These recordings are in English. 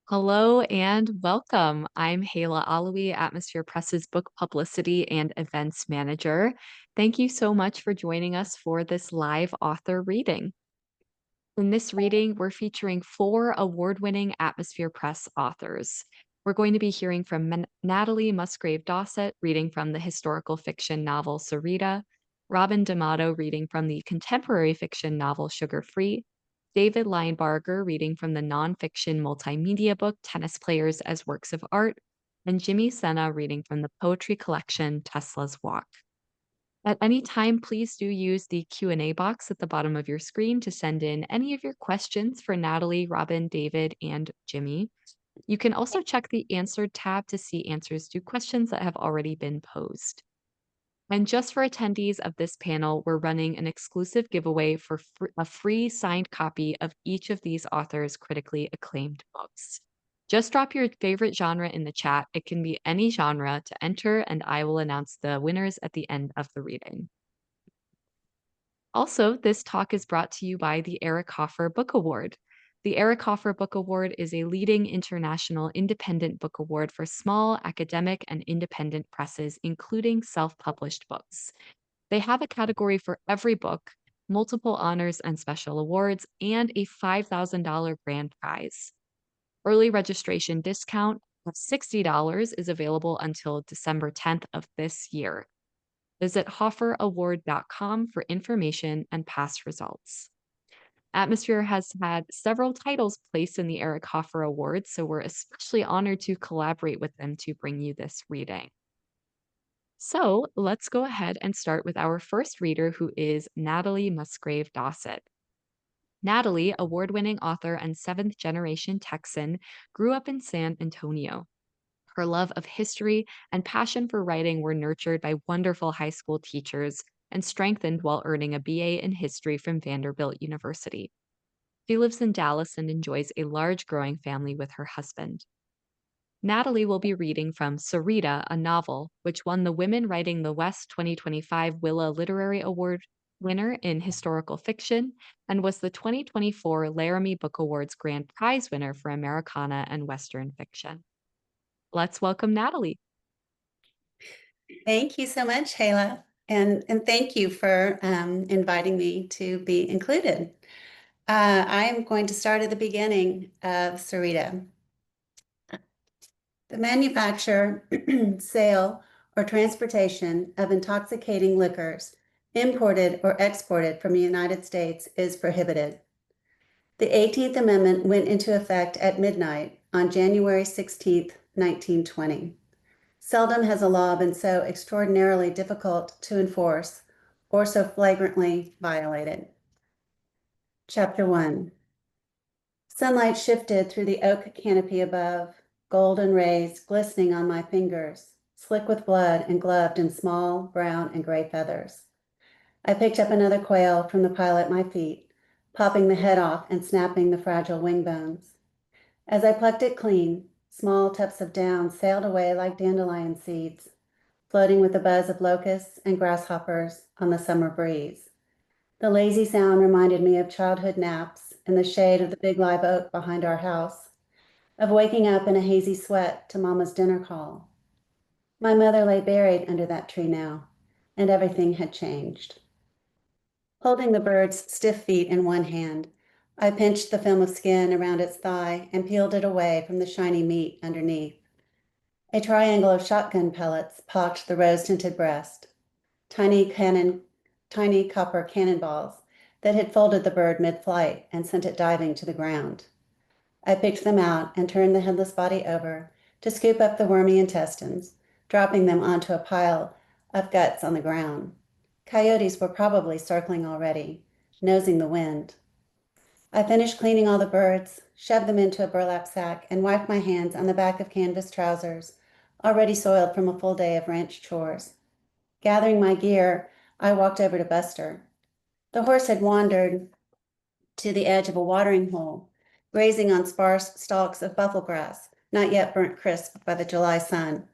Hello and welcome. I'm Hayla Alawi, Atmosphere Press's Book Publicity and Events Manager. Thank you so much for joining us for this live author reading. In this reading, we're featuring four award-winning Atmosphere Press authors. We're going to be hearing from Natalie Musgrave Dossett, reading from the historical fiction novel Sarita, Robin D'Amato, reading from the contemporary fiction novel Sugar Free, David Linebarger, reading from the nonfiction multimedia book Tennis Players as Works of Art, and Jimmy Sena, reading from the poetry collection Tesla's Walk. At any time, please do use the Q&A box at the bottom of your screen to send in any of your questions for Natalie, Robin, David, and Jimmy. You can also check the Answered tab to see answers to questions that have already been posed. And just for attendees of this panel, we're running an exclusive giveaway for a free signed copy of each of these authors' critically acclaimed books. Just drop your favorite genre in the chat. It can be any genre to enter, and I will announce the winners at the end of the reading. Also, this talk is brought to you by the Eric Hoffer Book Award. The Eric Hoffer Book Award is a leading international independent book award for small, academic, and independent presses, including self-published books. They have a category for every book, multiple honors and special awards, and a $5,000 grand prize. Early registration discount of $60 is available until December 10th of this year. Visit hofferaward.com for information and past results. Atmosphere has had several titles placed in the Eric Hoffer Award, so we're especially honored to collaborate with them to bring you this reading. So let's go ahead and start with our first reader, who is Natalie Musgrave Dossett. Natalie, award-winning author and seventh-generation Texan, grew up in San Antonio. Her love of history and passion for writing were nurtured by wonderful high school teachers and strengthened while earning a BA in history from Vanderbilt University. She lives in Dallas and enjoys a large growing family with her husband. Natalie will be reading from Sarita, a novel, which won the Women Writing the West 2025 Willa Literary Award winner in historical fiction and was the 2024 Laramie Book Awards Grand Prize winner for Americana and Western fiction. Let's welcome Natalie. Thank you so much, Hayla. And thank you for inviting me to be included. I am going to start at the beginning of Sarita. The manufacture, sale, or transportation of intoxicating liquors imported or exported from the United States is prohibited. The 18th Amendment went into effect at midnight on January 16, 1920. Seldom has a law been so extraordinarily difficult to enforce or so flagrantly violated. Chapter 1. Sunlight shifted through the oak canopy above, golden rays glistening on my fingers, slick with blood and gloved in small brown and gray feathers. I picked up another quail from the pile at my feet, popping the head off and snapping the fragile wing bones. As I plucked it clean, small tufts of down sailed away like dandelion seeds, floating with the buzz of locusts and grasshoppers on the summer breeze. The lazy sound reminded me of childhood naps in the shade of the big live oak behind our house, of waking up in a hazy sweat to Mama's dinner call. My mother lay buried under that tree now, and everything had changed. Holding the bird's stiff feet in one hand, I pinched the film of skin around its thigh and peeled it away from the shiny meat underneath. A triangle of shotgun pellets pocked the rose-tinted breast, tiny copper cannonballs that had folded the bird mid-flight and sent it diving to the ground. I picked them out and turned the headless body over to scoop up the wormy intestines, dropping them onto a pile of guts on the ground. Coyotes were probably circling already, nosing the wind. I finished cleaning all the birds, shoved them into a burlap sack, and wiped my hands on the back of canvas trousers, already soiled from a full day of ranch chores. Gathering my gear, I walked over to Buster. The horse had wandered to the edge of a watering hole, grazing on sparse stalks of buffalo grass, not yet burnt crisp by the July sun.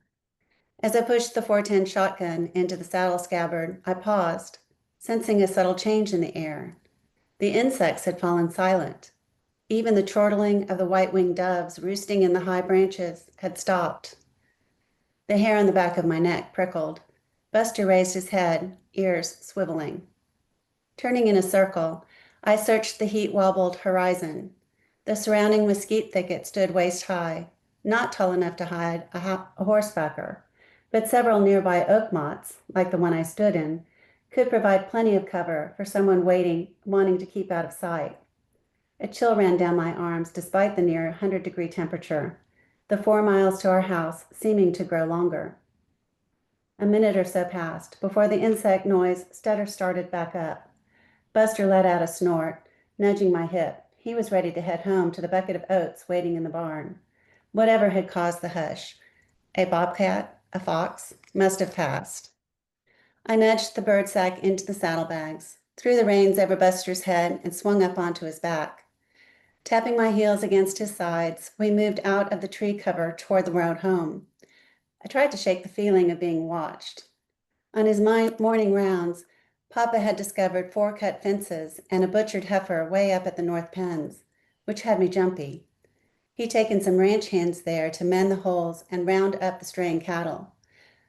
As I pushed the 410 shotgun into the saddle scabbard, I paused, sensing a subtle change in the air. The insects had fallen silent. Even the chortling of the white-winged doves roosting in the high branches had stopped. The hair on the back of my neck prickled. Buster raised his head, ears swiveling. Turning in a circle, I searched the heat-wobbled horizon. The surrounding mesquite thicket stood waist-high, not tall enough to hide a horsebacker, but several nearby oak mottes, like the one I stood in, could provide plenty of cover for someone wanting to keep out of sight. A chill ran down my arms despite the near 100-degree temperature, the 4 miles to our house seeming to grow longer. A minute or so passed before the insect noise started back up. Buster let out a snort, nudging my hip. He was ready to head home to the bucket of oats waiting in the barn. Whatever had caused the hush, a bobcat, a fox, must have passed. I nudged the bird sack into the saddlebags, threw the reins over Buster's head, and swung up onto his back. Tapping my heels against his sides, we moved out of the tree cover toward the road home. I tried to shake the feeling of being watched. On his morning rounds, Papa had discovered 4 cut fences and a butchered heifer way up at the north pens, which had me jumpy. He'd taken some ranch hands there to mend the holes and round up the straying cattle.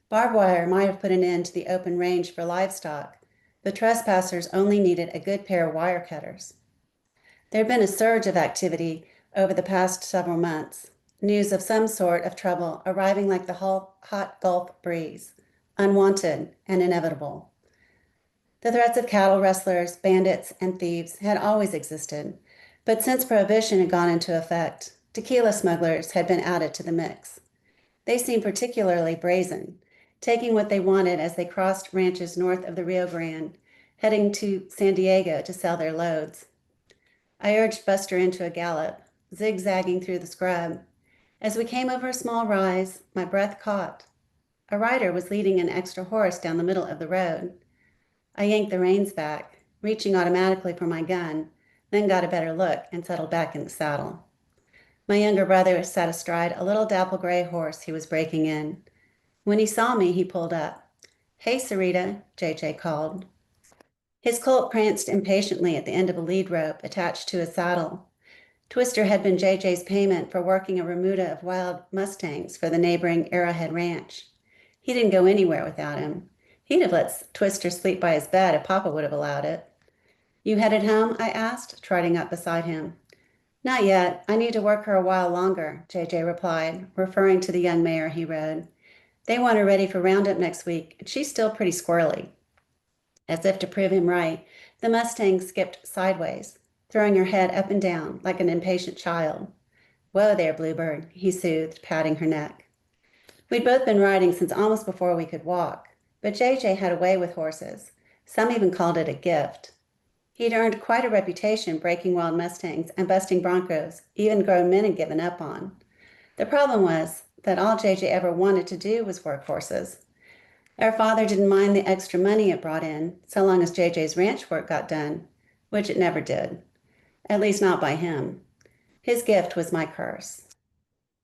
Barbed wire might have put an end to the open range for livestock, but trespassers only needed a good pair of wire cutters. There had been a surge of activity over the past several months, news of some sort of trouble arriving like the hot Gulf breeze, unwanted and inevitable. The threats of cattle rustlers, bandits, and thieves had always existed, but since Prohibition had gone into effect, tequila smugglers had been added to the mix. They seemed particularly brazen, taking what they wanted as they crossed ranches north of the Rio Grande, heading to San Diego to sell their loads. I urged Buster into a gallop, zigzagging through the scrub. As we came over a small rise, my breath caught. A rider was leading an extra horse down the middle of the road. I yanked the reins back, reaching automatically for my gun, then got a better look and settled back in the saddle. My younger brother sat astride a little dapple gray horse he was breaking in. When he saw me, he pulled up. "Hey, Sarita," JJ called. His colt pranced impatiently at the end of a lead rope attached to his saddle. Twister had been JJ's payment for working a remuda of wild mustangs for the neighboring Arrowhead Ranch. He didn't go anywhere without him. He'd have let Twister sleep by his bed if Papa would have allowed it. "You headed home?" I asked, trotting up beside him. "Not yet. I need to work her a while longer," JJ replied, referring to the young mare he rode. "They want her ready for roundup next week, and she's still pretty squirrely." As if to prove him right, the Mustang skipped sideways, throwing her head up and down like an impatient child. "Whoa there, Bluebird," he soothed, patting her neck. We'd both been riding since almost before we could walk, but JJ had a way with horses. Some even called it a gift. He'd earned quite a reputation breaking wild mustangs and busting broncos even grown men had given up on. The problem was that all JJ ever wanted to do was work horses. Our father didn't mind the extra money it brought in, so long as JJ's ranch work got done, which it never did. At least not by him. His gift was my curse.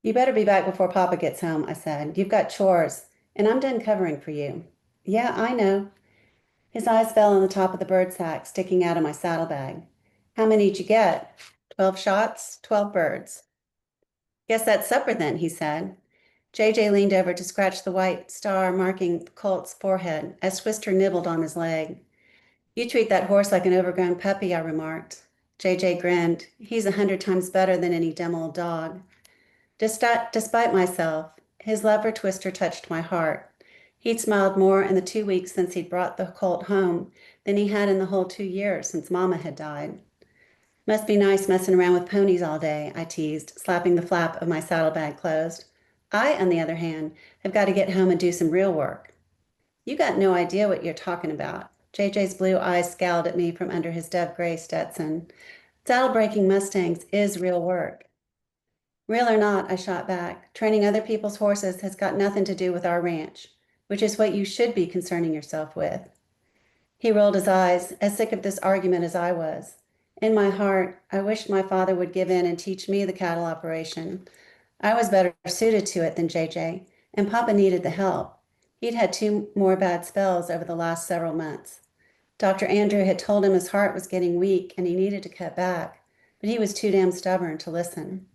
"You better be back before Papa gets home," I said. "You've got chores, and I'm done covering for you." "Yeah, I know." His eyes fell on the top of the bird sack sticking out of my saddlebag. "How many'd you get?" 12 shots, 12 birds." "Guess that's supper then," he said. JJ leaned over to scratch the white star marking the colt's forehead as Twister nibbled on his leg. "You treat that horse like an overgrown puppy," I remarked. JJ grinned. "He's 100 times better than any dumb old dog." Despite myself, his love for Twister touched my heart. He'd smiled more in the 2 weeks since he'd brought the colt home than he had in the whole 2 years since Mama had died. "Must be nice messing around with ponies all day," I teased, slapping the flap of my saddlebag closed. "I, on the other hand, have got to get home and do some real work." "You got no idea what you're talking about." JJ's blue eyes scowled at me from under his dove gray Stetson. "Saddle-breaking mustangs is real work." "Real or not," I shot back, "training other people's horses has got nothing to do with our ranch, which is what you should be concerning yourself with." He rolled his eyes, as sick of this argument as I was. In my heart, I wished my father would give in and teach me the cattle operation. I was better suited to it than JJ, and Papa needed the help. He'd had 2 more bad spells over the last several months. Dr. Andrew had told him his heart was getting weak and he needed to cut back, but he was too damn stubborn to listen.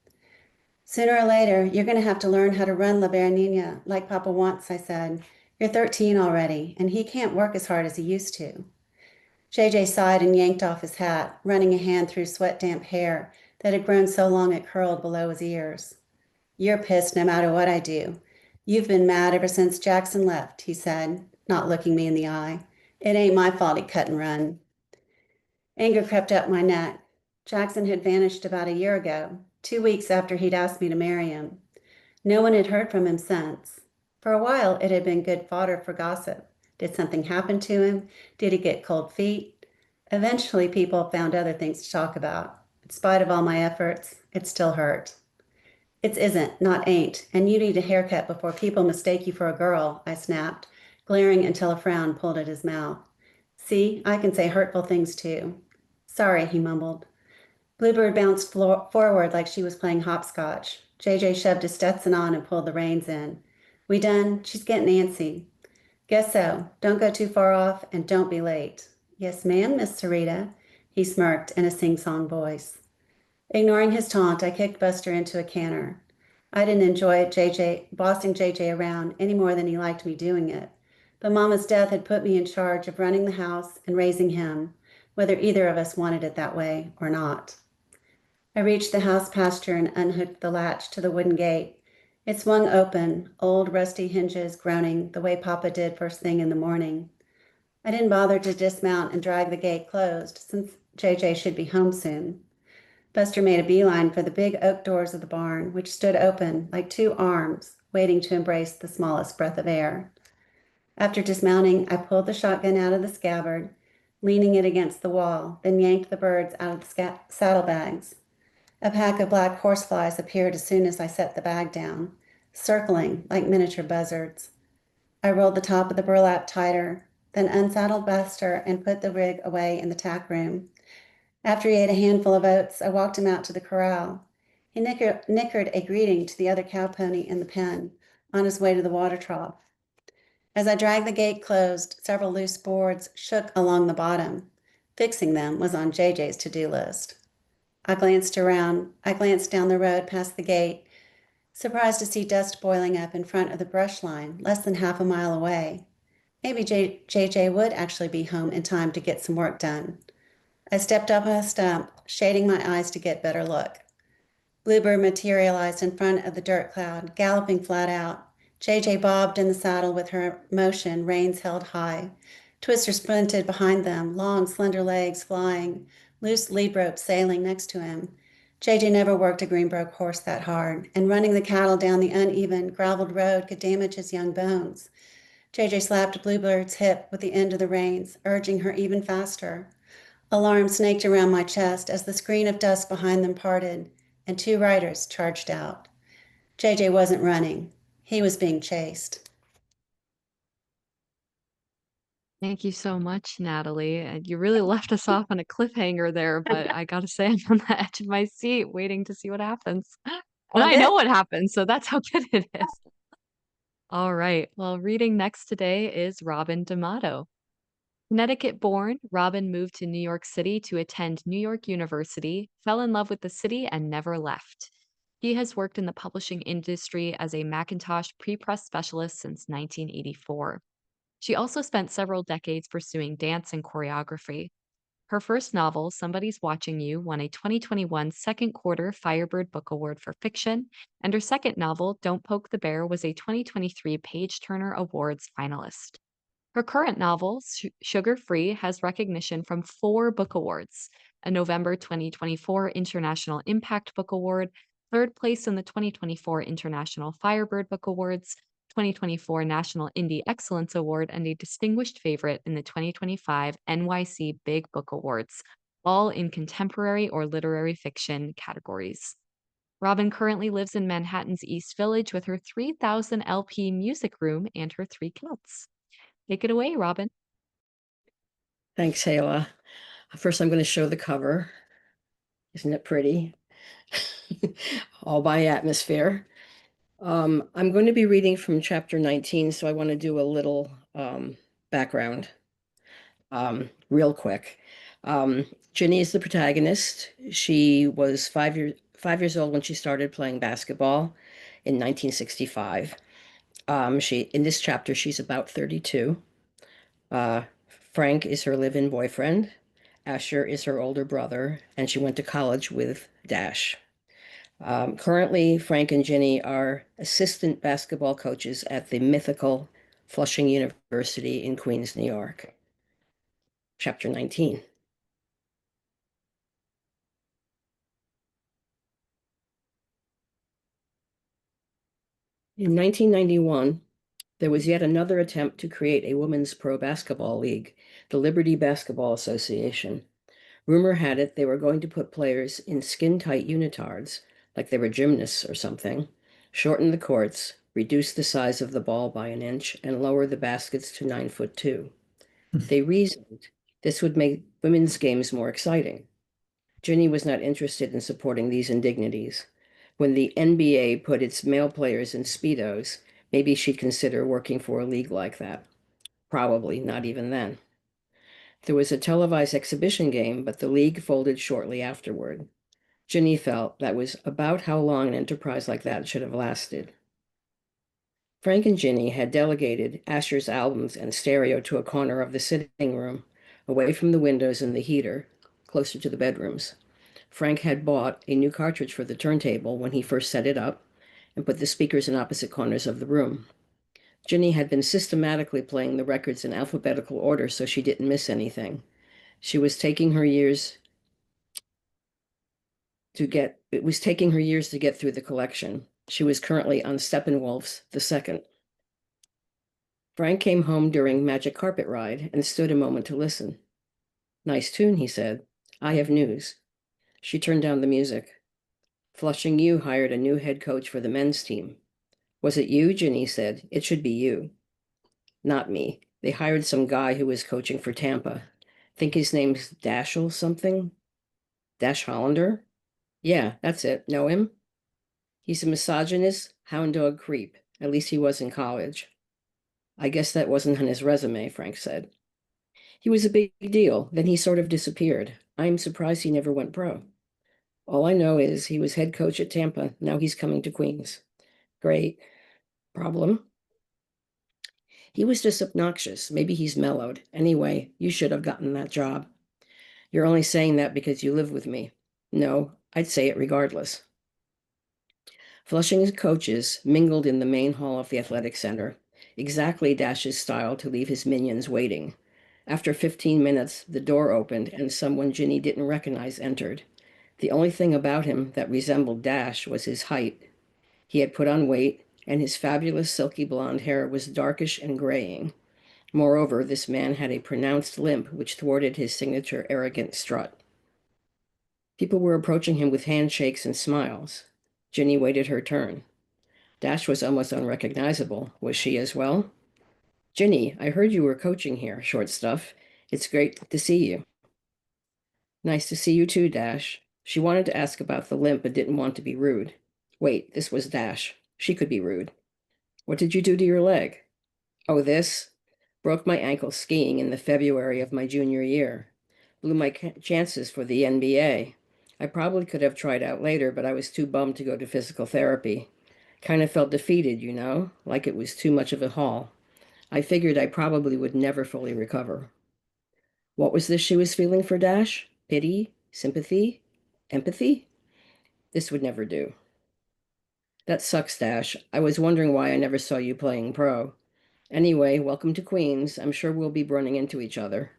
Sooner or later, you're going to have to learn how to run La Bernina like Papa wants, I said. You're 13 already, and he can't work as hard as he used to. JJ sighed and yanked off his hat, running a hand through sweat-damp hair that had grown so long it curled below his ears. You're pissed no matter what I do. You've been mad ever since Jackson left, he said, not looking me in the eye. It ain't my fault he cut and run. Anger crept up my neck. Jackson had vanished about a year ago, 2 weeks after he'd asked me to marry him. No one had heard from him since. For a while, it had been good fodder for gossip. Did something happen to him? Did he get cold feet? Eventually, people found other things to talk about. In spite of all my efforts, it still hurt. It isn't, not ain't, and you need a haircut before people mistake you for a girl, I snapped, glaring until a frown pulled at his mouth. See, I can say hurtful things too. Sorry, he mumbled. Bluebird bounced forward like she was playing hopscotch. JJ shoved his Stetson on and pulled the reins in. We done? She's getting antsy. Guess so. Don't go too far off and don't be late. Yes, ma'am, Miss Sarita, he smirked in a sing-song voice. Ignoring his taunt, I kicked Buster into a canter. I didn't enjoy bossing JJ around any more than he liked me doing it. But Mama's death had put me in charge of running the house and raising him, whether either of us wanted it that way or not. I reached the house pasture and unhooked the latch to the wooden gate. It swung open, old rusty hinges groaning the way Papa did first thing in the morning. I didn't bother to dismount and drag the gate closed, since JJ should be home soon. Buster made a beeline for the big oak doors of the barn, which stood open like two arms, waiting to embrace the smallest breath of air. After dismounting, I pulled the shotgun out of the scabbard, leaning it against the wall, then yanked the birds out of the saddlebags. A pack of black horseflies appeared as soon as I set the bag down, circling like miniature buzzards. I rolled the top of the burlap tighter, then unsaddled Buster and put the rig away in the tack room. After he ate a handful of oats, I walked him out to the corral. He nickered a greeting to the other cow pony in the pen on his way to the water trough. As I dragged the gate closed, several loose boards shook along the bottom. Fixing them was on JJ's to-do list. I glanced down the road past the gate, surprised to see dust boiling up in front of the brush line, less than half a mile away. Maybe JJ would actually be home in time to get some work done. I stepped up on a stump, shading my eyes to get better look. Bluebird materialized in front of the dirt cloud, galloping flat out. JJ bobbed in the saddle with her motion, reins held high. Twister sprinted behind them, long, slender legs flying, loose lead rope sailing next to him. JJ never worked a Greenbroke horse that hard, and running the cattle down the uneven, graveled road could damage his young bones. JJ slapped Bluebird's hip with the end of the reins, urging her even faster. Alarm snaked around my chest as the screen of dust behind them parted, and two riders charged out. JJ wasn't running. He was being chased. Thank you so much, Natalie. You really left us off on a cliffhanger there, but I gotta say, I'm on the edge of my seat waiting to see what happens. And Well, I this know what happens, so that's how good it is. All right. Well, reading next today is Robin D'Amato. Connecticut born, Robin moved to New York City to attend New York University, fell in love with the city, and never left. He has worked in the publishing industry as a Macintosh pre-press specialist since 1984. She also spent several decades pursuing dance and choreography. Her first novel, Somebody's Watching You, won a 2021 second quarter Firebird Book Award for fiction, and her second novel, Don't Poke the Bear, was a 2023 Page Turner Awards finalist. Her current novel, Sugar Free, has recognition from four book awards: a November 2024 International Impact Book Award, third place in the 2024 International Firebird Book Awards, 2024 National Indie Excellence Award, and a distinguished favorite in the 2025 NYC Big Book Awards, all in contemporary or literary fiction categories. Robin currently lives in Manhattan's East Village with her 3,000 LP music room and her three cats. Take it away, Robin. Thanks, Hayla. First, I'm going to show the cover. Isn't it pretty? All by atmosphere. I'm going to be reading from chapter 19, so I want to do a little background real quick. Ginny is the protagonist. She was 5 years old when she started playing basketball in 1965. In this chapter, she's about 32. Uh, Frank is her live-in boyfriend. Asher is her older brother, and she went to college with Dash. Currently, Frank and Ginny are assistant basketball coaches at the mythical Flushing University in Queens, New York. Chapter 19. In 1991, there was yet another attempt to create a women's pro basketball league, the Liberty Basketball Association. Rumor had it they were going to put players in skin-tight unitards, like they were gymnasts or something, shorten the courts, reduce the size of the ball by an inch, and lower the baskets to 9'2". They reasoned this would make women's games more exciting. Ginny was not interested in supporting these indignities. When the NBA put its male players in Speedos, maybe she'd consider working for a league like that. Probably not even then. There was a televised exhibition game, but the league folded shortly afterward. Ginny felt that was about how long an enterprise like that should have lasted. Frank and Ginny had delegated Asher's albums and stereo to a corner of the sitting room, away from the windows and the heater, closer to the bedrooms. Frank had bought a new cartridge for the turntable when he first set it up and put the speakers in opposite corners of the room. Ginny had been systematically playing the records in alphabetical order so she didn't miss anything. It was taking her years to get through the collection. She was currently on Steppenwolf's The Second. Frank came home during Magic Carpet Ride and stood a moment to listen. Nice tune, he said. I have news. She turned down the music. Flushing U hired a new head coach for the men's team. Was it you? Ginny said. It should be you. Not me. They hired some guy who was coaching for Tampa. Think his name's Dashel something? Dash Hollander? Yeah, that's it. Know him? He's a misogynist, hound dog creep. At least he was in college. I guess that wasn't on his resume, Frank said. He was a big deal. Then he sort of disappeared. I'm surprised he never went pro. All I know is he was head coach at Tampa. Now he's coming to Queens. Great. Problem? He was just obnoxious. Maybe he's mellowed. Anyway, you should have gotten that job. You're only saying that because you live with me. No, I'd say it regardless. Flushing's coaches mingled in the main hall of the athletic center, exactly Dash's style to leave his minions waiting. After 15 minutes, the door opened and someone Ginny didn't recognize entered. The only thing about him that resembled Dash was his height. He had put on weight, and his fabulous silky blonde hair was darkish and graying. Moreover, this man had a pronounced limp which thwarted his signature arrogant strut. People were approaching him with handshakes and smiles. Ginny waited her turn. Dash was almost unrecognizable. Was she as well? Ginny, I heard you were coaching here, short stuff. It's great to see you. Nice to see you too, Dash. She wanted to ask about the limp but didn't want to be rude. Wait, this was Dash. She could be rude. What did you do to your leg? Oh, this? Broke my ankle skiing in the February of my junior year. Blew my chances for the NBA. I probably could have tried out later, but I was too bummed to go to physical therapy. Kind of felt defeated, you know, like it was too much of a haul. I figured I probably would never fully recover. What was this she was feeling for Dash? Pity? Sympathy? Empathy? This would never do. That sucks, Dash. I was wondering why I never saw you playing pro. Anyway, welcome to Queens. I'm sure we'll be running into each other.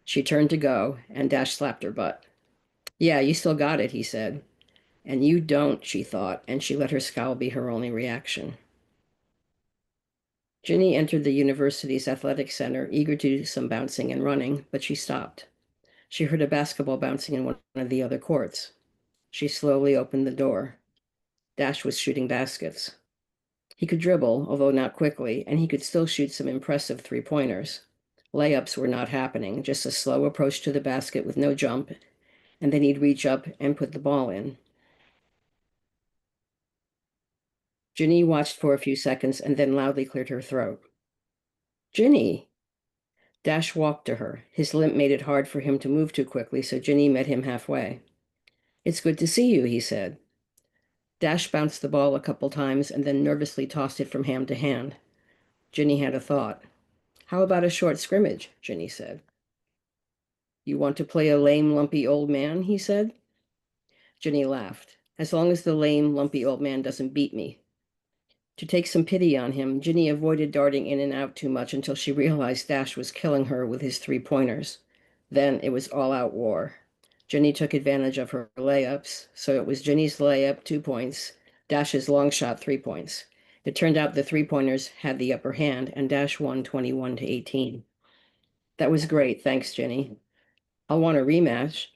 She turned to go, and Dash slapped her butt. Yeah, you still got it, he said. And you don't, she thought, and she let her scowl be her only reaction. Ginny entered the university's athletic center, eager to do some bouncing and running, but she stopped. She heard a basketball bouncing in one of the other courts. She slowly opened the door. Dash was shooting baskets. He could dribble, although not quickly, and he could still shoot some impressive three-pointers. Layups were not happening, just a slow approach to the basket with no jump, and then he'd reach up and put the ball in. Ginny watched for a few seconds and then loudly cleared her throat. Ginny! Dash walked to her. His limp made it hard for him to move too quickly, so Ginny met him halfway. "It's good to see you," he said. Dash bounced the ball a couple times and then nervously tossed it from hand to hand. Ginny had a thought. "How about a short scrimmage?" Ginny said. "You want to play a lame, lumpy old man?" he said. Ginny laughed. "As long as the lame, lumpy old man doesn't beat me." To take some pity on him, Ginny avoided darting in and out too much until she realized Dash was killing her with his 3-pointers. Then it was all-out war. Ginny took advantage of her layups, so it was Ginny's layup, 2 points, Dash's long shot, 3 points. It turned out the 3-pointers had the upper hand, and Dash won 21-18. "That was great, thanks, Ginny. I'll want a rematch.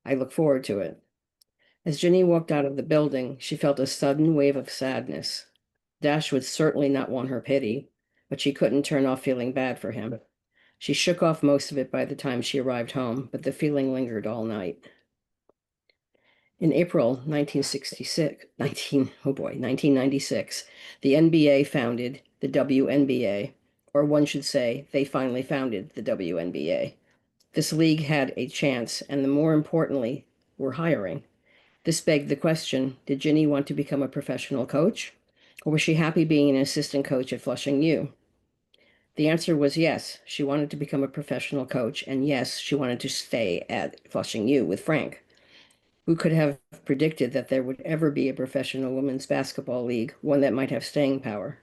I look forward to it." As Ginny walked out of the building, she felt a sudden wave of sadness. Dash would certainly not want her pity, but she couldn't turn off feeling bad for him. She shook off most of it by the time she arrived home, but the feeling lingered all night. In April 1996, the NBA founded the WNBA, or one should say, they finally founded the WNBA. This league had a chance, and more importantly, were hiring. This begged the question, did Ginny want to become a professional coach? Or was she happy being an assistant coach at Flushing U? The answer was yes, she wanted to become a professional coach, and yes, she wanted to stay at Flushing U with Frank. Who could have predicted that there would ever be a professional women's basketball league, one that might have staying power?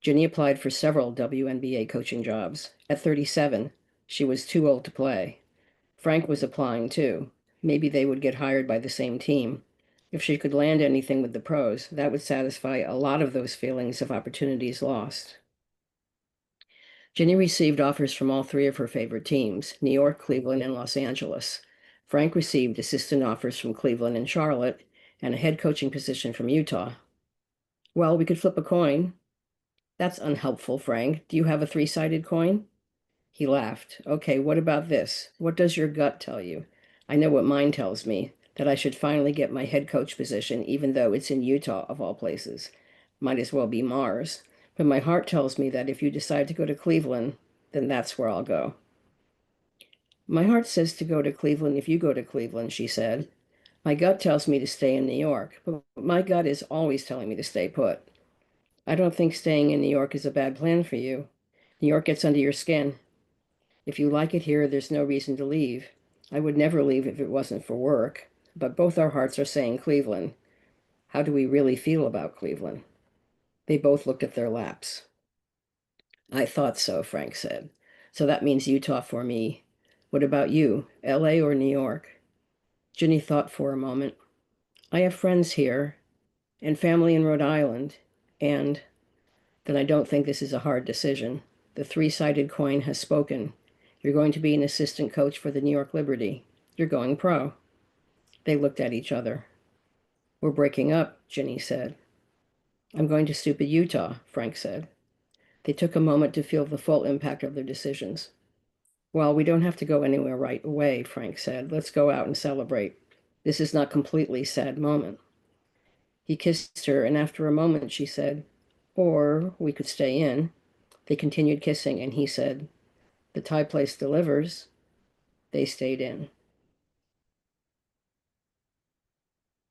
Ginny applied for several WNBA coaching jobs. At 37, she was too old to play. Frank was applying too. Maybe they would get hired by the same team. If she could land anything with the pros, that would satisfy a lot of those feelings of opportunities lost. Ginny received offers from all 3 of her favorite teams, New York, Cleveland, and Los Angeles. Frank received assistant offers from Cleveland and Charlotte, and a head coaching position from Utah. "Well, we could flip a coin." "That's unhelpful, Frank. Do you have a 3-sided coin?" He laughed. "Okay, what about this? What does your gut tell you?" "I know what mine tells me, that I should finally get my head coach position, even though it's in Utah, of all places. Might as well be Mars. But my heart tells me that if you decide to go to Cleveland, then that's where I'll go." "My heart says to go to Cleveland if you go to Cleveland," she said. "My gut tells me to stay in New York, but my gut is always telling me to stay put." "I don't think staying in New York is a bad plan for you. New York gets under your skin. If you like it here, there's no reason to leave. I would never leave if it wasn't for work, but both our hearts are saying Cleveland. How do we really feel about Cleveland?" They both looked at their laps. "I thought so," Frank said. "So that means Utah for me. What about you, LA or New York?" Ginny thought for a moment. "I have friends here, and family in Rhode Island, and then I don't think this is a hard decision. The 3-sided coin has spoken. You're going to be an assistant coach for the New York Liberty. You're going pro." They looked at each other. "We're breaking up," Ginny said. "I'm going to stupid Utah," Frank said. They took a moment to feel the full impact of their decisions. "Well, we don't have to go anywhere right away," Frank said. "Let's go out and celebrate. This is not completely sad moment." He kissed her, and after a moment she said, "Or we could stay in." They continued kissing, and he said, "The Thai place delivers." They stayed in.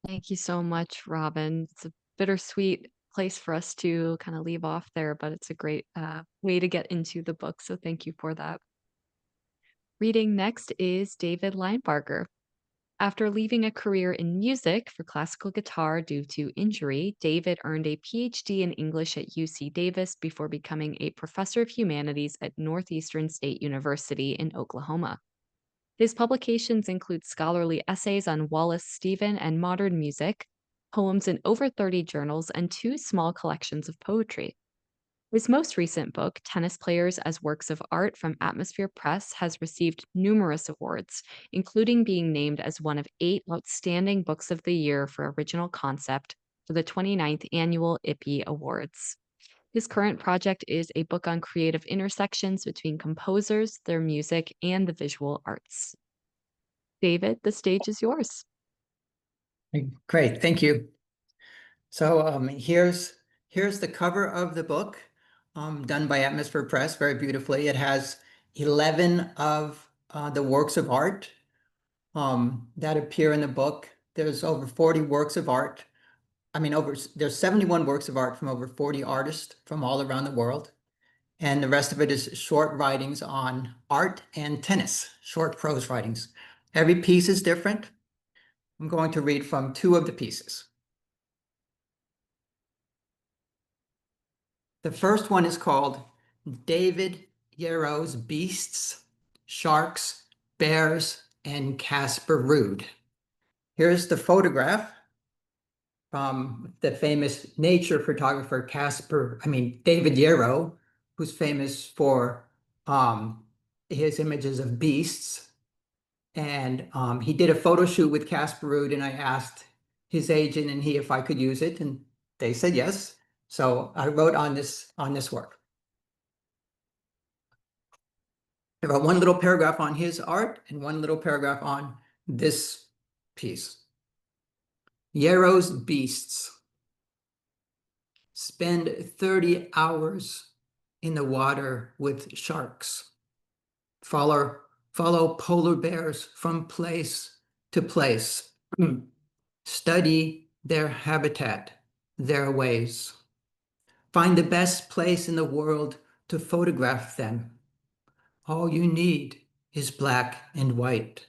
Thank you so much, Robin. It's a bittersweet place for us to kind of leave off there, but it's a great way to get into the book. So thank you for that. Reading next is David Linebarger. After leaving a career in music for classical guitar due to injury, David earned a PhD in English at UC Davis before becoming a professor of humanities at Northeastern State University in Oklahoma. His publications include scholarly essays on Wallace Stephen and modern music, poems in over 30 journals, and 2 small collections of poetry. His most recent book, Tennis Players as Works of Art from Atmosphere Press, has received numerous awards, including being named as one of 8 outstanding books of the year for original concept for the 29th annual IPPY Awards. His current project is a book on creative intersections between composers, their music, and the visual arts. David, the stage is yours. Great, thank you. So here's the cover of the book, done by Atmosphere Press very beautifully. It has 11 of the works of art that appear in the book. There's over 40 works of art. There's 71 works of art from over 40 artists from all around the world. And the rest of it is short writings on art and tennis, short prose writings. Every piece is different. I'm going to read from 2 of the pieces. The first one is called David Yarrow's Beasts, Sharks, Bears, and Casper Ruud. Here's the photograph from the famous nature photographer David Yarrow, who's famous for his images of beasts. And he did a photo shoot with Casper Ruud, and I asked his agent and he if I could use it, and they said yes. So I wrote on this work. I wrote one little paragraph on his art and one little paragraph on this piece. Yarrow's Beasts. Spend 30 hours in the water with sharks. Follow polar bears from place to place. Study their habitat, their ways. Find the best place in the world to photograph them. All you need is black and white,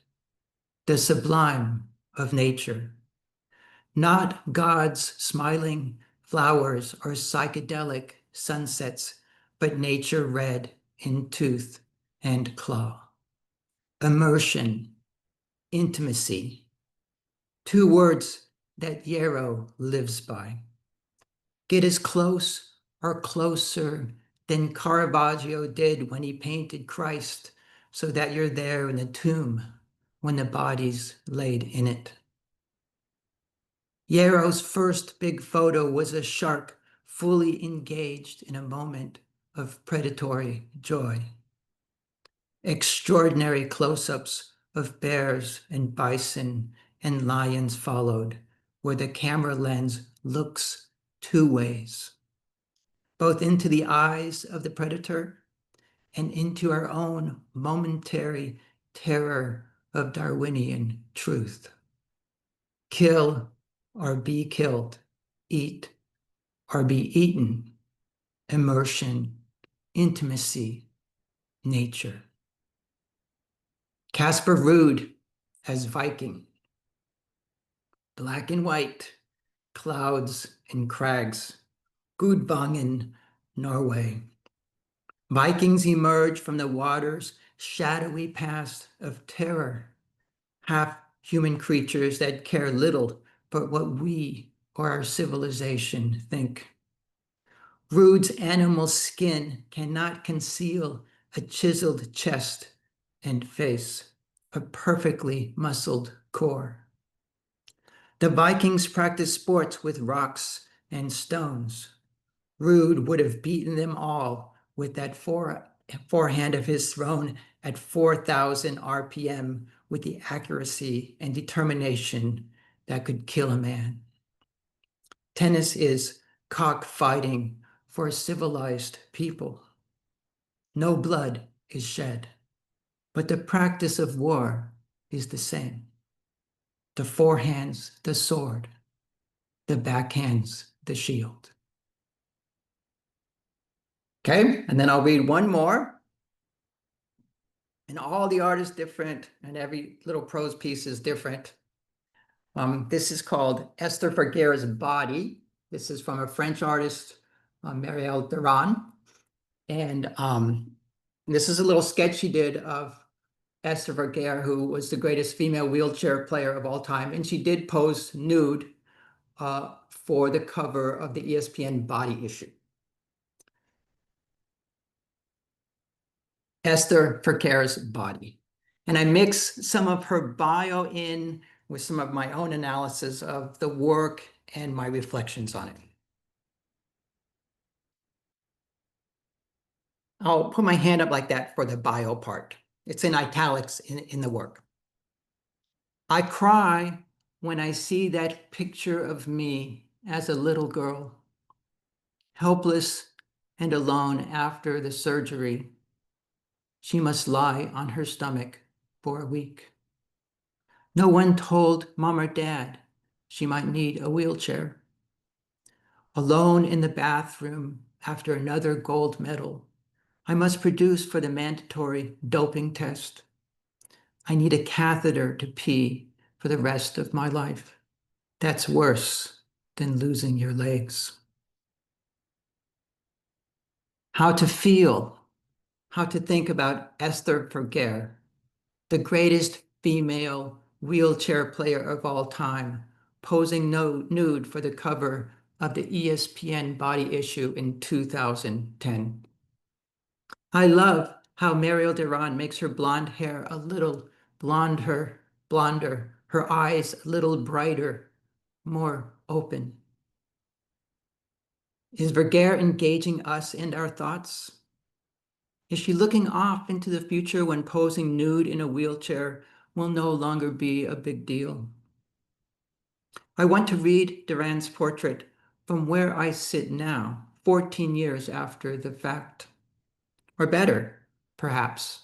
the sublime of nature. Not God's smiling flowers or psychedelic sunsets, but nature red in tooth and claw. Immersion, intimacy, 2 words that Yarrow lives by. Get as close or closer than Caravaggio did when he painted Christ, so that you're there in the tomb when the body's laid in it. Yarrow's first big photo was a shark fully engaged in a moment of predatory joy. Extraordinary close-ups of bears and bison and lions followed, where the camera lens looks 2 ways, both into the eyes of the predator and into our own momentary terror of Darwinian truth. Kill or be killed, eat or be eaten, immersion, intimacy, nature. Casper Ruud as Viking. Black and white, clouds and crags, Gudvangen, Norway. Vikings emerge from the water's shadowy past of terror, half-human creatures that care little for what we or our civilization think. Ruud's animal skin cannot conceal a chiseled chest and face, a perfectly muscled core. The Vikings practiced sports with rocks and stones. Ruud would have beaten them all with that forehand of his thrown at 4,000 RPM with the accuracy and determination that could kill a man. Tennis is cockfighting for civilized people. No blood is shed, but the practice of war is the same. The forehand's the sword, the backhand's the shield. Okay, and then I'll read one more. And all the art is different, and every little prose piece is different. This is called Esther Vergere's Body. This is from a French artist, Marielle Duran. And this is a little sketch she did of Esther Vergere, who was the greatest female wheelchair player of all time. And she did pose nude for the cover of the ESPN Body issue. Esther Vergere's Body. And I mix some of her bio in with some of my own analysis of the work and my reflections on it. I'll put my hand up like that for the bio part. It's in italics in the work. I cry when I see that picture of me as a little girl, helpless and alone after the surgery, She must lie on her stomach for a week. No one told mom or dad she might need a wheelchair. Alone in the bathroom after another gold medal, I must produce for the mandatory doping test. I need a catheter to pee for the rest of my life. That's worse than losing your legs. How to feel, how to think about Esther Perger, the greatest female wheelchair player of all time, posing nude for the cover of the ESPN body issue in 2010. I love how Mariel Duran makes her blonde hair a little blonder, her eyes a little brighter, more open. Is Vergere engaging us and our thoughts? Is she looking off into the future when posing nude in a wheelchair will no longer be a big deal? I want to read Duran's portrait from where I sit now, 14 years after the fact. Or better, perhaps,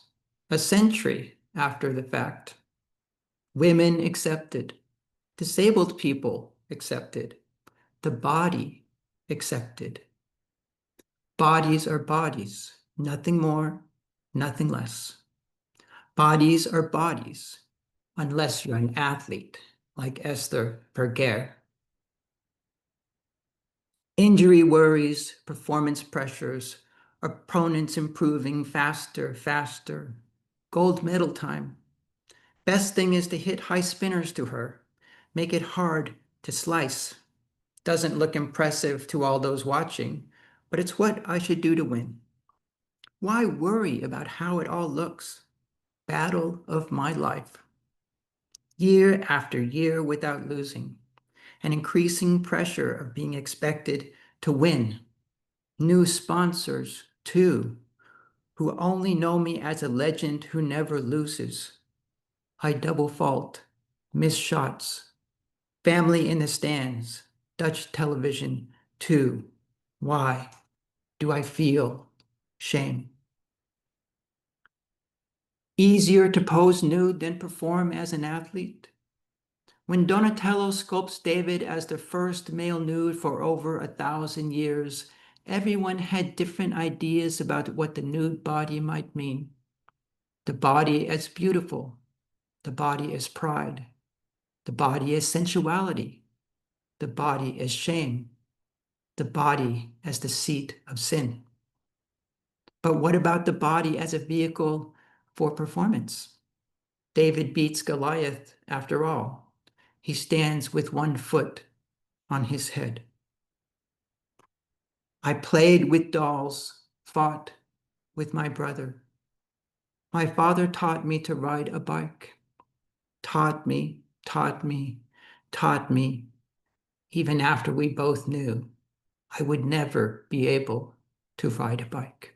a century after the fact. Women accepted, disabled people accepted, the body accepted. Bodies are bodies, nothing more, nothing less. Bodies are bodies, unless you're an athlete like Esther Perger. Injury worries, performance pressures, opponents improving faster. Gold medal time. Best thing is to hit high spinners to her. Make it hard to slice. Doesn't look impressive to all those watching, but it's what I should do to win. Why worry about how it all looks? Battle of my life. Year after year without losing. An increasing pressure of being expected to win. New sponsors, too, who only know me as a legend who never loses. I double fault, miss shots, family in the stands, Dutch television, too. Why do I feel shame? Easier to pose nude than perform as an athlete? When Donatello sculpts David as the first male nude for over 1,000 years, everyone had different ideas about what the nude body might mean. The body as beautiful, the body as pride, the body as sensuality, the body as shame, the body as the seat of sin. But what about the body as a vehicle for performance? David beats Goliath after all. He stands with one foot on his head. I played with dolls, fought with my brother. My father taught me to ride a bike. Taught me, even after we both knew I would never be able to ride a bike.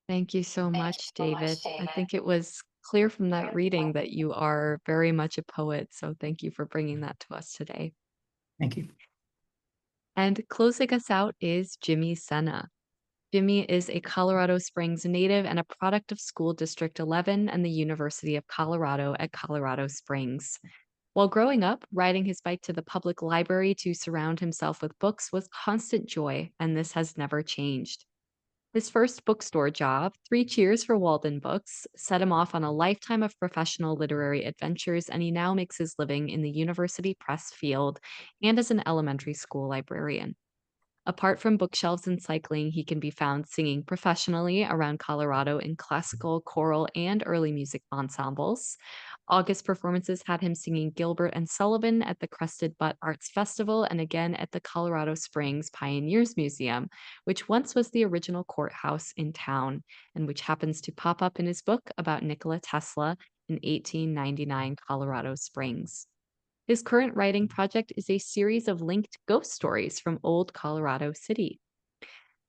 Thank you so much, David. I think it was clear from that reading that you are very much a poet, so thank you for bringing that to us today. Thank you. And closing us out is Jimmy Sena. Jimmy is a Colorado Springs native and a product of School District 11 and the University of Colorado at Colorado Springs. While growing up, riding his bike to the public library to surround himself with books was constant joy, and this has never changed. His first bookstore job, Three Cheers for Walden Books, set him off on a lifetime of professional literary adventures, and he now makes his living in the university press field and as an elementary school librarian. Apart from bookshelves and cycling, he can be found singing professionally around Colorado in classical, choral, and early music ensembles. August performances had him singing Gilbert and Sullivan at the Crested Butte Arts Festival and again at the Colorado Springs Pioneers Museum, which once was the original courthouse in town and which happens to pop up in his book about Nikola Tesla in 1899 Colorado Springs. His current writing project is a series of linked ghost stories from old Colorado City.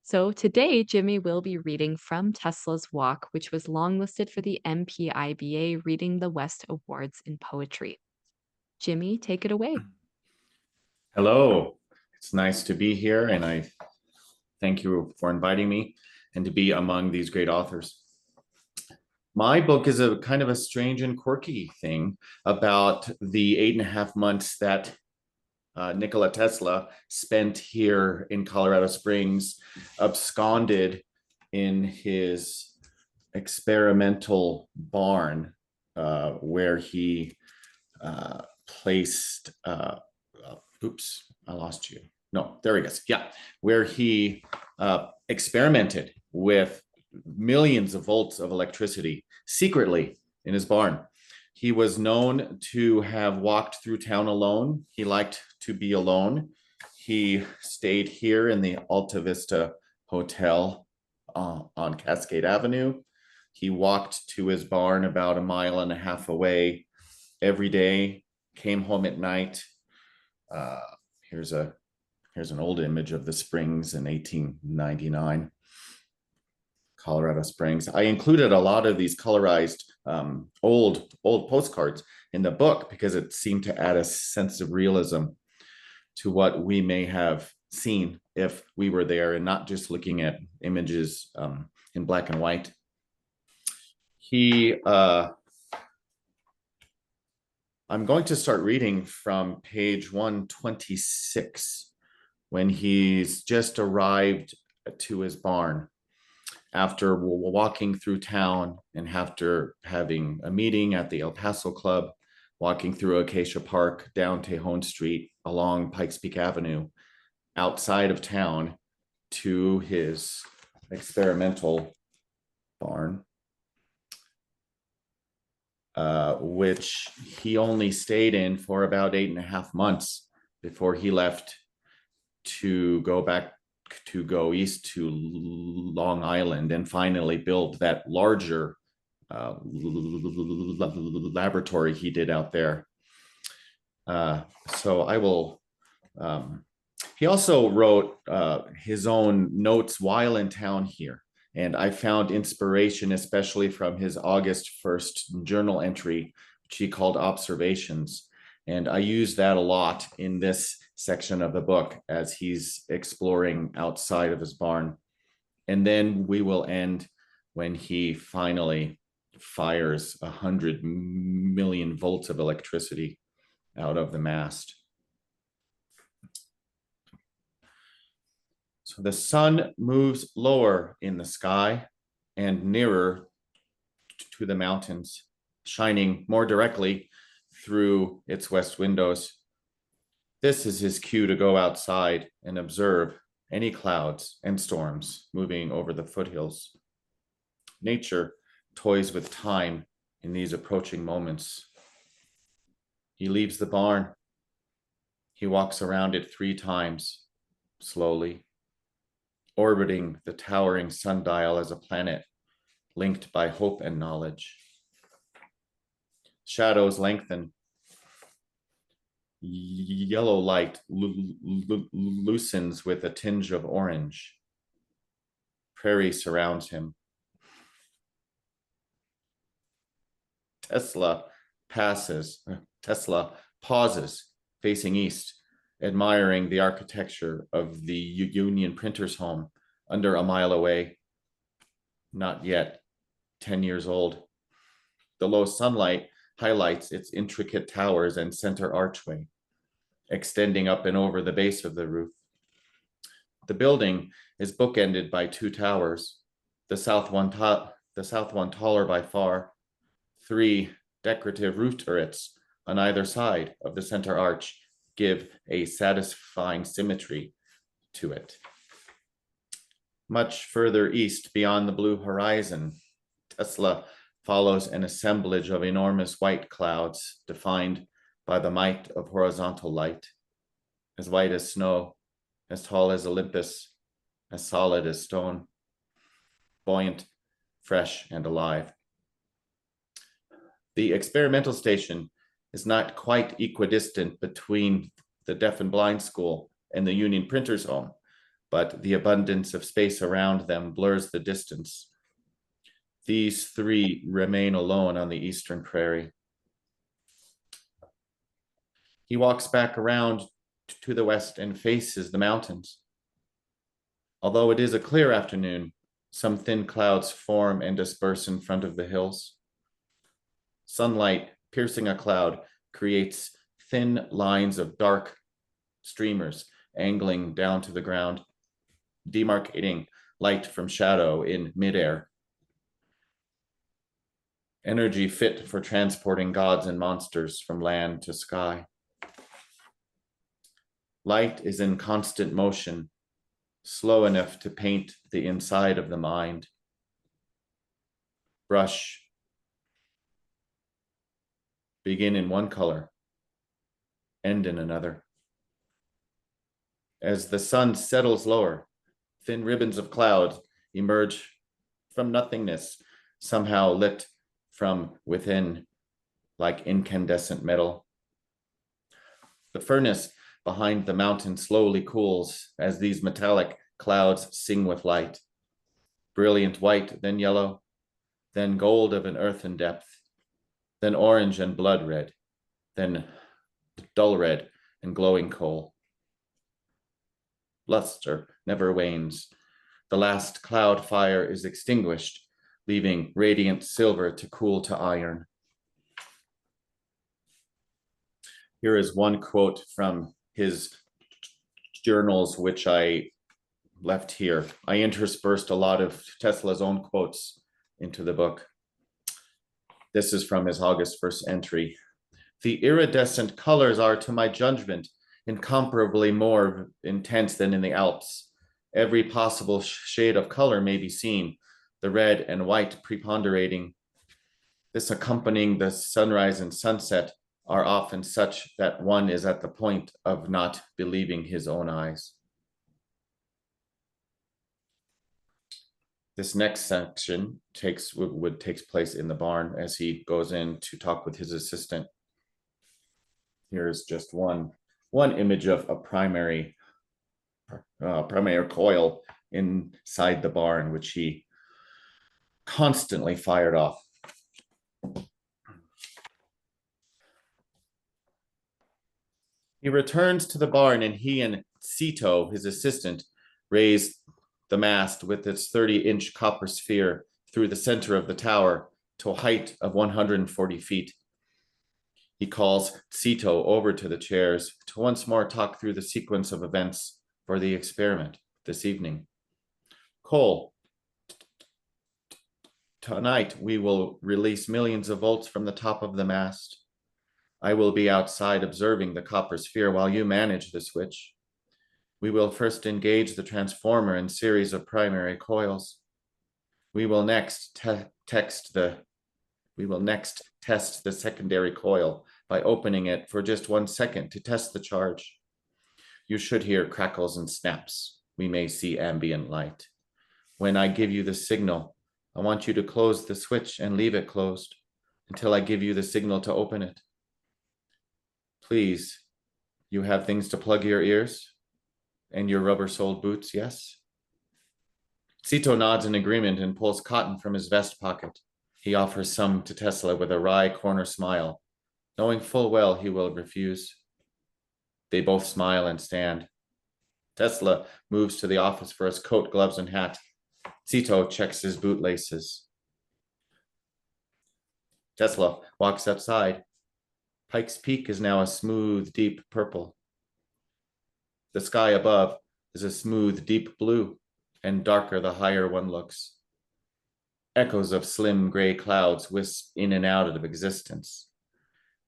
So today, Jimmy will be reading from Tesla's Walk, which was longlisted for the MPIBA Reading the West Awards in Poetry. Jimmy, take it away. Hello, it's nice to be here, and I Thank you for inviting me and to be among these great authors. My book is a kind of a strange and quirky thing about the 8.5 months that Nikola Tesla spent here in Colorado Springs, absconded in his experimental barn, where he placed, oops, I lost you. No, there he goes. Yeah, where he experimented with millions of volts of electricity secretly in his barn. He was known to have walked through town alone. He liked to be alone. He stayed here in the Alta Vista Hotel on Cascade Avenue. He walked to his barn about 1.5 miles away every day, came home at night. Here's an old image of the Springs in 1899. Colorado Springs. I included a lot of these colorized old postcards in the book because it seemed to add a sense of realism to what we may have seen if we were there and not just looking at images in black and white. I'm going to start reading from page 126 when he's just arrived to his barn after walking through town and after having a meeting at the El Paso Club, walking through Acacia Park, down Tejon Street, along Pikes Peak Avenue, outside of town to his experimental barn, which he only stayed in for about 8.5 months before he left to go back to go east to Long Island and finally build that larger laboratory he did out there. So I will, he also wrote his own notes while in town here. And I found inspiration, especially from his August 1st journal entry, which he called Observations. And I use that a lot in this section of the book as he's exploring outside of his barn. And then we will end when he finally fires 100 million volts of electricity out of the mast. So the sun moves lower in the sky and nearer to the mountains, shining more directly through its west windows. This is his cue to go outside and observe any clouds and storms moving over the foothills. Nature toys with time in these approaching moments. He leaves the barn. He walks around it 3 times, slowly, orbiting the towering sundial as a planet linked by hope and knowledge. Shadows lengthen. Yellow light loosens with a tinge of orange. Prairie surrounds him. Tesla pauses, facing east, admiring the architecture of the Union Printer's home under 1 mile away. Not yet 10 years old. The low sunlight highlights its intricate towers and center archway, extending up and over the base of the roof. The building is bookended by 2 towers, the south one taller by far, 3 decorative roof turrets on either side of the center arch give a satisfying symmetry to it. Much further east beyond the blue horizon, Tesla follows an assemblage of enormous white clouds defined by the might of horizontal light, as white as snow, as tall as Olympus, as solid as stone, buoyant, fresh, and alive. The experimental station is not quite equidistant between the deaf and blind school and the Union Printer's home, but the abundance of space around them blurs the distance. These 3 remain alone on the eastern prairie. He walks back around to the west and faces the mountains. Although it is a clear afternoon, some thin clouds form and disperse in front of the hills. Sunlight piercing a cloud creates thin lines of dark streamers angling down to the ground, demarcating light from shadow in midair. Energy fit for transporting gods and monsters from land to sky. Light is in constant motion, slow enough to paint the inside of the mind. Brush. Begin in one color, end in another. As the sun settles lower, thin ribbons of cloud emerge from nothingness, somehow lit from within like incandescent metal. The furnace behind the mountain slowly cools as these metallic clouds sing with light. Brilliant white, then yellow, then gold of an earthen depth, then orange and blood red, then dull red and glowing coal. Luster never wanes. The last cloud fire is extinguished, leaving radiant silver to cool to iron. Here is one quote from his journals, which I left here. I interspersed a lot of Tesla's own quotes into the book. This is from his August 1st entry. The iridescent colors are, to my judgment, incomparably more intense than in the Alps. Every possible shade of color may be seen, the red and white preponderating. This accompanying the sunrise and sunset are often such that one is at the point of not believing his own eyes. This next section takes place in the barn as he goes in to talk with his assistant. Here's just one image of a primary coil inside the barn, which he constantly fired off. He returns to the barn, and he and Cito, his assistant, raise the mast with its 30-inch copper sphere through the center of the tower to a height of 140 feet. He calls Cito over to the chairs to once more talk through the sequence of events for the experiment this evening. Cole, tonight we will release millions of volts from the top of the mast. I will be outside observing the copper sphere while you manage the switch. We will first engage the transformer in series of primary coils. We will next test the secondary coil by opening it for just 1 second to test the charge. You should hear crackles and snaps. We may see ambient light. When I give you the signal, I want you to close the switch and leave it closed until I give you the signal to open it. Please, you have things to plug your ears and your rubber-soled boots, yes? Cito nods in agreement and pulls cotton from his vest pocket. He offers some to Tesla with a wry corner smile, knowing full well he will refuse. They both smile and stand. Tesla moves to the office for his coat, gloves, and hat. Cito checks his bootlaces. Tesla walks outside. Pike's Peak is now a smooth, deep purple. The sky above is a smooth, deep blue, and darker the higher one looks. Echoes of slim gray clouds wisp in and out of existence.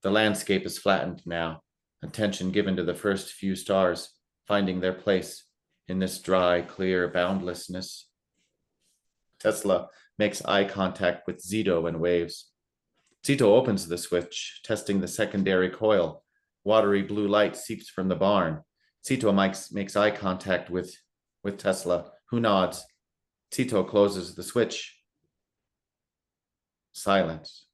The landscape is flattened now, attention given to the first few stars, finding their place in this dry, clear boundlessness. Tesla makes eye contact with Zito and waves. Cito opens the switch, testing the secondary coil. Watery blue light seeps from the barn. Cito makes eye contact with Tesla, who nods. Cito closes the switch. Silence.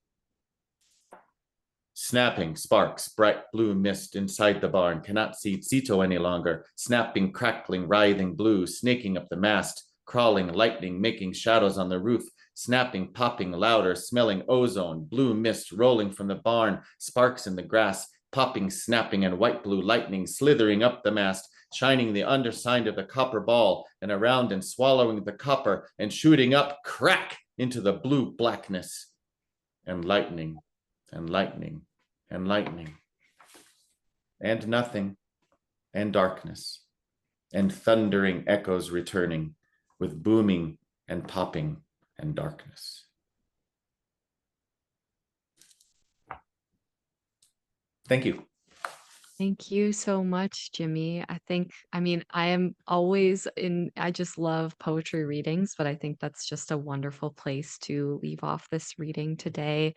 Snapping sparks, bright blue mist inside the barn. Cannot see Cito any longer. Snapping, crackling, writhing blue, snaking up the mast. Crawling, lightning, making shadows on the roof. Snapping, popping, louder, smelling ozone, blue mist rolling from the barn, sparks in the grass, popping, snapping, and white blue lightning slithering up the mast, shining the underside of the copper ball and around and swallowing the copper and shooting up crack into the blue blackness, and lightning and lightning and lightning and nothing and darkness and thundering echoes returning with booming and popping and darkness. Thank you. Thank you so much, Jimmy. I just love poetry readings, but I think that's just a wonderful place to leave off this reading today.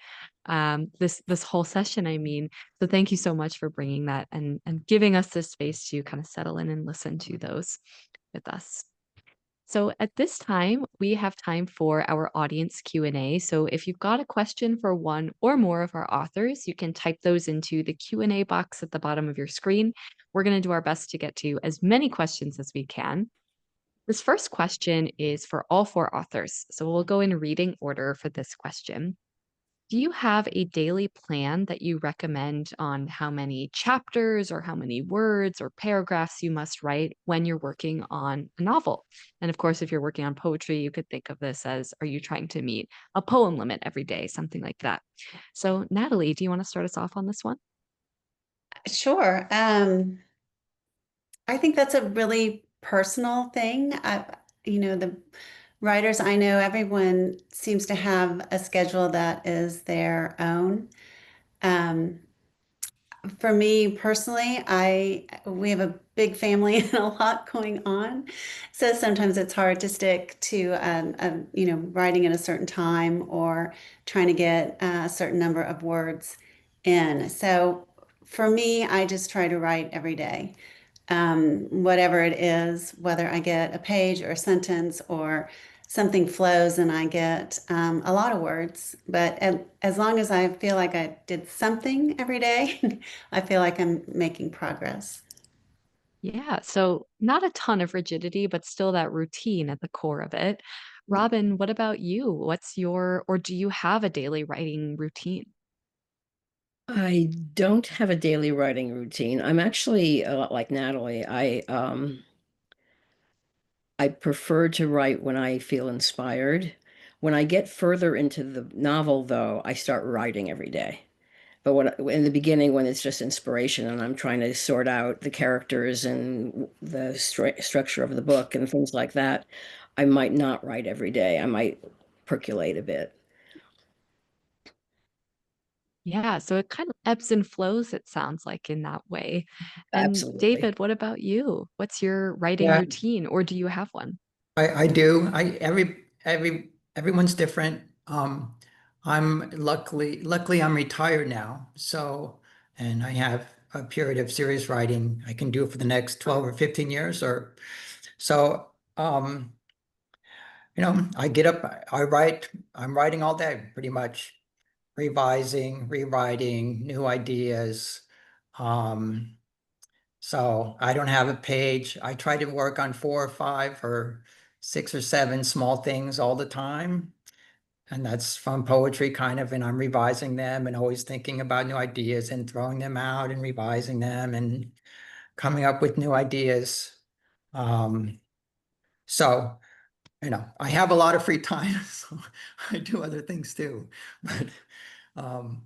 This whole session, I mean. So thank you so much for bringing that and giving us this space to kind of settle in and listen to those with us. So at this time, we have time for our audience Q&A. So if you've got a question for one or more of our authors, you can type those into the Q&A box at the bottom of your screen. We're going to do our best to get to as many questions as we can. This first question is for all four authors. So we'll go in reading order for this question. Do you have a daily plan that you recommend on how many chapters or how many words or paragraphs you must write when you're working on a novel? And of course, if you're working on poetry, you could think of this as, are you trying to meet a poem limit every day, something like that? So, Natalie, do you want to start us off on this one? Sure. I think that's a really personal thing. The writers I know, everyone seems to have a schedule that is their own. For me personally, we have a big family and a lot going on, so sometimes it's hard to stick to writing at a certain time or trying to get a certain number of words in. So for me, I just try to write every day, whatever it is, whether I get a page or a sentence or something flows and I get a lot of words. But as long as I feel like I did something every day, I feel like I'm making progress. Yeah, so not a ton of rigidity, but still that routine at the core of it. Robin, what about you? Or do you have a daily writing routine? I don't have a daily writing routine. I'm actually a lot like Natalie. I prefer to write when I feel inspired. When I get further into the novel, though, I start writing every day. But in the beginning, when it's just inspiration and I'm trying to sort out the characters and the structure of the book and things like that, I might not write every day. I might percolate a bit. Yeah, so it kind of ebbs and flows, it sounds like, in that way. And Absolutely. David, what about you? What's your writing Yeah, routine, or do you have one? I do. Everyone's different. Luckily I'm retired now. So, and I have a period of serious writing I can do for the next 12 or 15 years or so. I get up, I write, I'm writing all day pretty much, revising, rewriting, new ideas. Um, So I don't have a page. I try to work on 4 or 5 or 6 or 7 small things all the time. And that's from poetry kind of, and I'm revising them and always thinking about new ideas and throwing them out and revising them and coming up with new ideas. Um, so, I have a lot of free time, so I do other things too. But, um,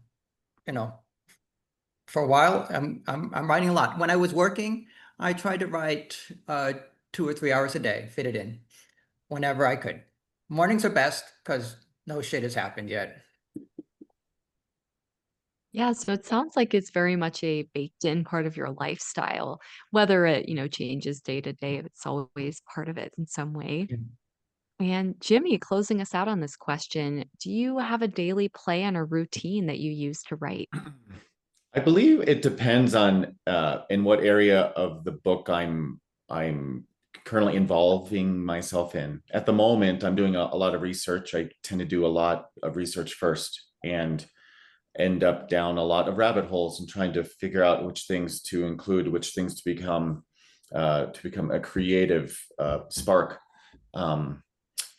you know, for a while, I'm writing a lot. When I was working, I tried to write 2 or 3 hours a day, fit it in whenever I could. Mornings are best because no shit has happened yet. Yeah, so it sounds like it's very much a baked in part of your lifestyle, whether it, changes day to day, it's always part of it in some way. Yeah. And Jimmy, closing us out on this question, do you have a daily plan or routine that you use to write? I believe it depends on in what area of the book I'm currently involving myself in. At the moment, I'm doing a lot of research. I tend to do a lot of research first and end up down a lot of rabbit holes and trying to figure out which things to include, which things to become a creative spark.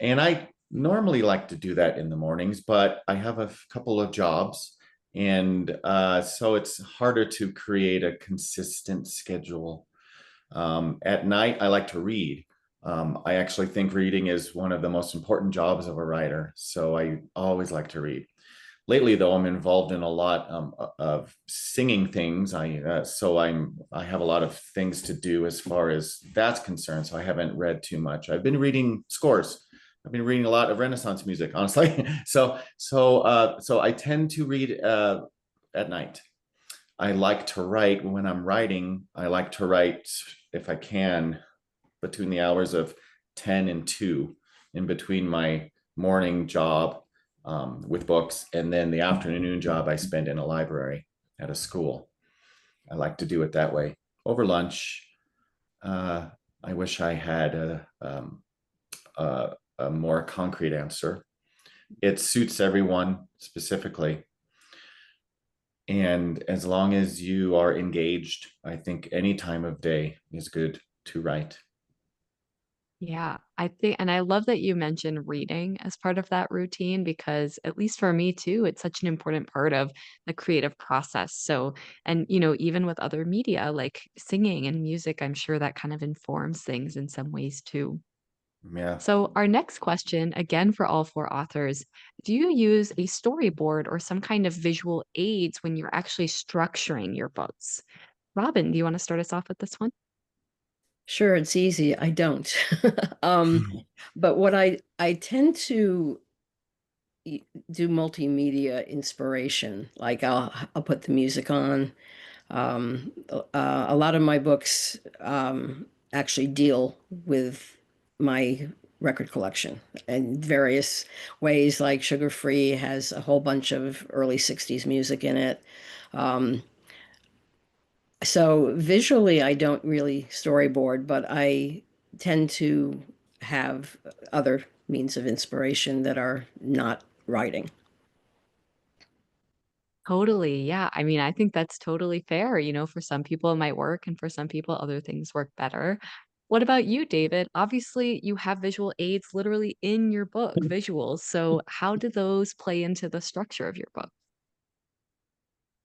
And I normally like to do that in the mornings, but I have a couple of jobs. And so it's harder to create a consistent schedule. At night, I like to read. I actually think reading is one of the most important jobs of a writer. So I always like to read. Lately, though, I'm involved in a lot of singing things. I have a lot of things to do as far as that's concerned. So I haven't read too much. I've been reading scores. I've been reading a lot of Renaissance music, honestly. So I tend to read at night. I like to write when I'm writing. I like to write, if I can, between the hours of 10 and 2, in between my morning job with books and then the afternoon job I spend in a library at a school. I like to do it that way. Over lunch, I wish I had a more concrete answer. It suits everyone specifically. And as long as you are engaged, I think any time of day is good to write. Yeah, I think, and I love that you mentioned reading as part of that routine because, at least for me too, it's such an important part of the creative process. So, and even with other media like singing and music, I'm sure that kind of informs things in some ways too. Yeah. So, our next question, again for all four authors, do you use a storyboard or some kind of visual aids when you're actually structuring your books? Robin, do you want to start us off with this one? Sure, it's easy. I don't. Um, but what I tend to do multimedia inspiration. Like I'll put the music on. A lot of my books actually deal with my record collection in various ways. Like Sugar Free has a whole bunch of early 60s music in it. Um, so visually, I don't really storyboard, but I tend to have other means of inspiration that are not writing. Totally. Yeah. I mean, I think that's totally fair. For some people it might work, and for some people other things work better. What about you, David? Obviously, you have visual aids literally in your book, visuals. So, how do those play into the structure of your book?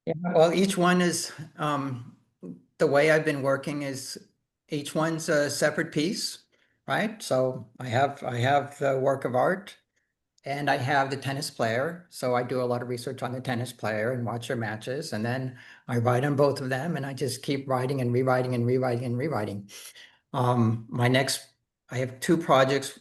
Yeah, well, each one is the way I've been working is each one's a separate piece, right? So I have the work of art and I have the tennis player. So I do a lot of research on the tennis player and watch their matches. And then I write on both of them and I just keep writing and rewriting and rewriting and rewriting. My next, I have two projects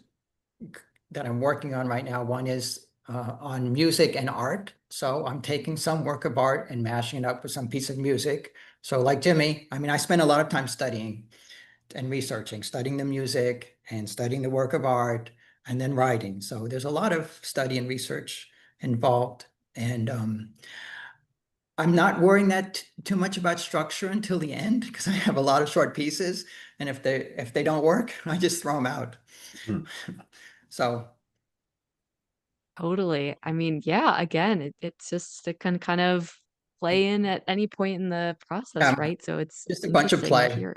that I'm working on right now. One is on music and art. So I'm taking some work of art and mashing it up with some piece of music. So like Jimmy, I mean, I spend a lot of time studying and researching, studying the music and studying the work of art and then writing. So there's a lot of study and research involved. And I'm not worrying that too much about structure until the end because I have a lot of short pieces. And if they don't work, I just throw them out. Hmm. So Totally. I mean, yeah, again, it's just it can kind of play in at any point in the process, yeah, right? So it's just a bunch of interesting to play. hear.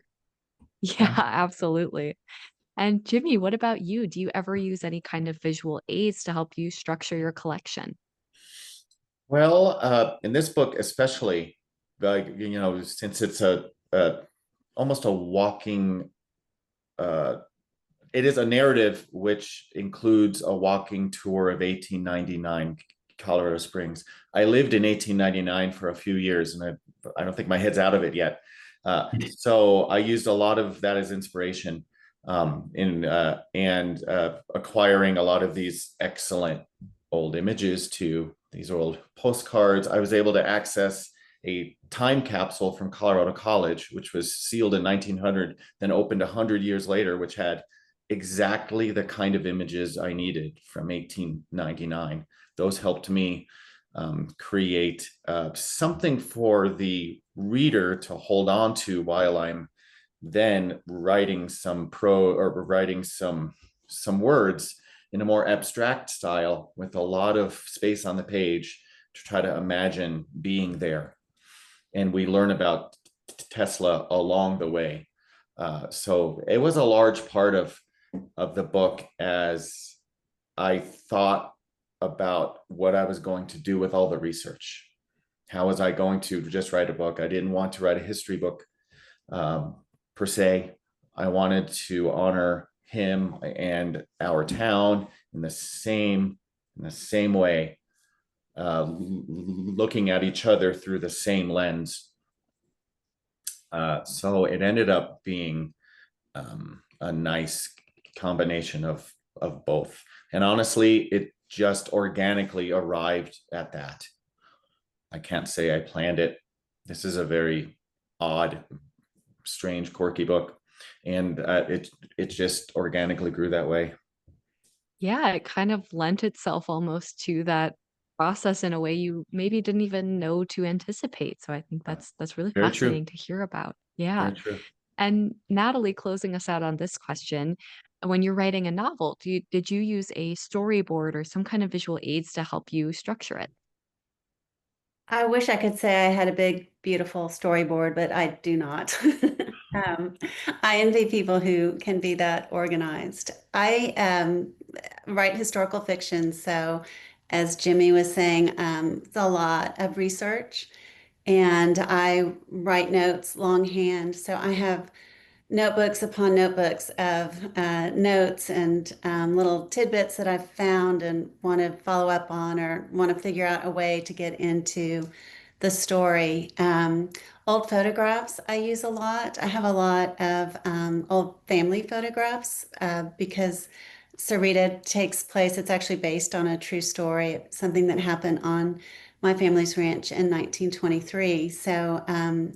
Yeah, Yeah. absolutely. And Jimmy, what about you? Do you ever use any kind of visual aids to help you structure your collection? Well, in this book, especially, since it's a almost a walking, uh, it is a narrative which includes a walking tour of 1899 Colorado Springs. I lived in 1899 for a few years, and I don't think my head's out of it yet. So I used a lot of that as inspiration in and acquiring a lot of these excellent old images to these old postcards. I was able to access a time capsule from Colorado College, which was sealed in 1900, then opened 100 years later, which had exactly the kind of images I needed from 1899. Those helped me create something for the reader to hold on to while I'm then writing some words in a more abstract style with a lot of space on the page to try to imagine being there. And we learn about Tesla along the way. So it was a large part of the book as I thought about what I was going to do with all the research. How was I going to just write a book? I didn't want to write a history book. per se. I wanted to honor him and our town in the same way, looking at each other through the same lens. So it ended up being a nice combination of both. And honestly, it just organically arrived at that. I can't say I planned it. This is a very odd, strange, quirky book, and it just organically grew that way. Yeah, it kind of lent itself almost to that process in a way you maybe didn't even know to anticipate. So I think that's really Very true. fascinating to hear about. Yeah. Very true. And Natalie, closing us out on this question, when you're writing a novel, did you use a storyboard or some kind of visual aids to help you structure it? I wish I could say I had a big, beautiful storyboard, but I do not. Um, I envy people who can be that organized. I write historical fiction, so as Jimmy was saying, it's a lot of research, and I write notes longhand. So I have notebooks upon notebooks of notes and little tidbits that I've found and want to follow up on or want to figure out a way to get into the story. Old photographs I use a lot. I have a lot of old family photographs because Sarita takes place, it's actually based on a true story, something that happened on my family's ranch in 1923. So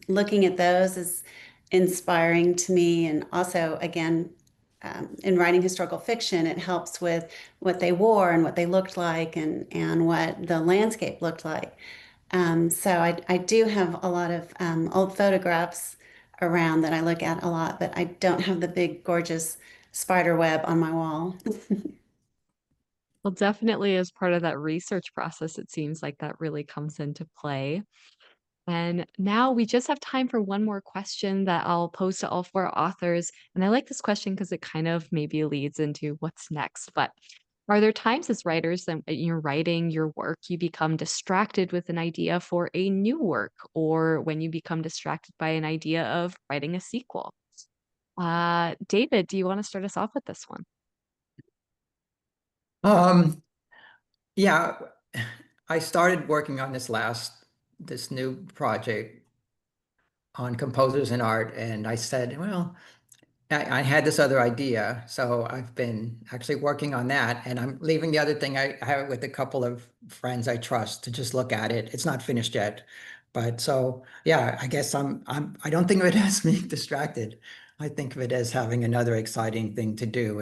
looking at those is inspiring to me. And also, again, in writing historical fiction, it helps with what they wore and what they looked like and what the landscape looked like. So I do have a lot of old photographs around that I look at a lot, but I don't have the big, gorgeous spider web on my wall. Well, definitely as part of that research process, it seems like that really comes into play. And now we just have time for one more question that I'll pose to all four authors. And I like this question because it kind of maybe leads into what's next. But are there times as writers that you're writing your work, you become distracted with an idea for a new work, or when you become distracted by an idea of writing a sequel? David, do you want to start us off with this one? Um, yeah, I started working on this new project on composers and art, and I said, well, I had this other idea, so I've been actually working on that, and I'm leaving the other thing. I have it with a couple of friends I trust to just look at it. It's not finished yet, but so yeah, I guess I don't think of it as being distracted. I think of it as having another exciting thing to do.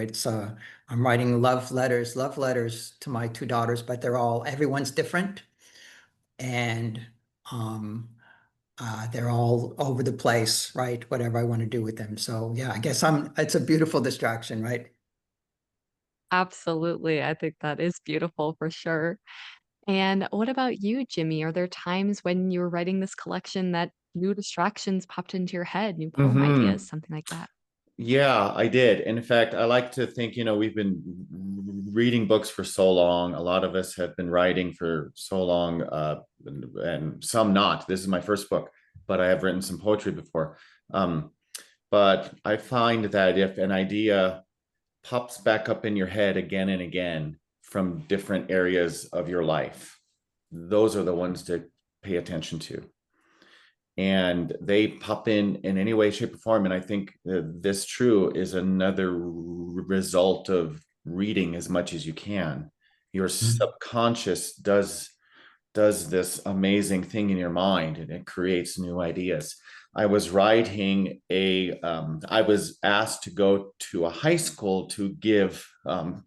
I'm writing love letters to my two daughters, but everyone's different, and um they're all over the place, right? Whatever I want to do with them. So yeah, I guess it's a beautiful distraction, right? Absolutely. I think that is beautiful for sure. And what about you, Jimmy? Are there times when you were writing this collection that new distractions popped into your head, new poem ideas, something like that? Yeah, I did. In fact, I like to think, we've been reading books for so long. A lot of us have been writing for so long, and some not. This is my first book, but I have written some poetry before. Um, but I find that if an idea pops back up in your head again and again from different areas of your life, those are the ones to pay attention to, and they pop in any way, shape, or form. And I think this true is another result of reading as much as you can. Your subconscious does this amazing thing in your mind, and it creates new ideas. I was I was asked to go to a high school to give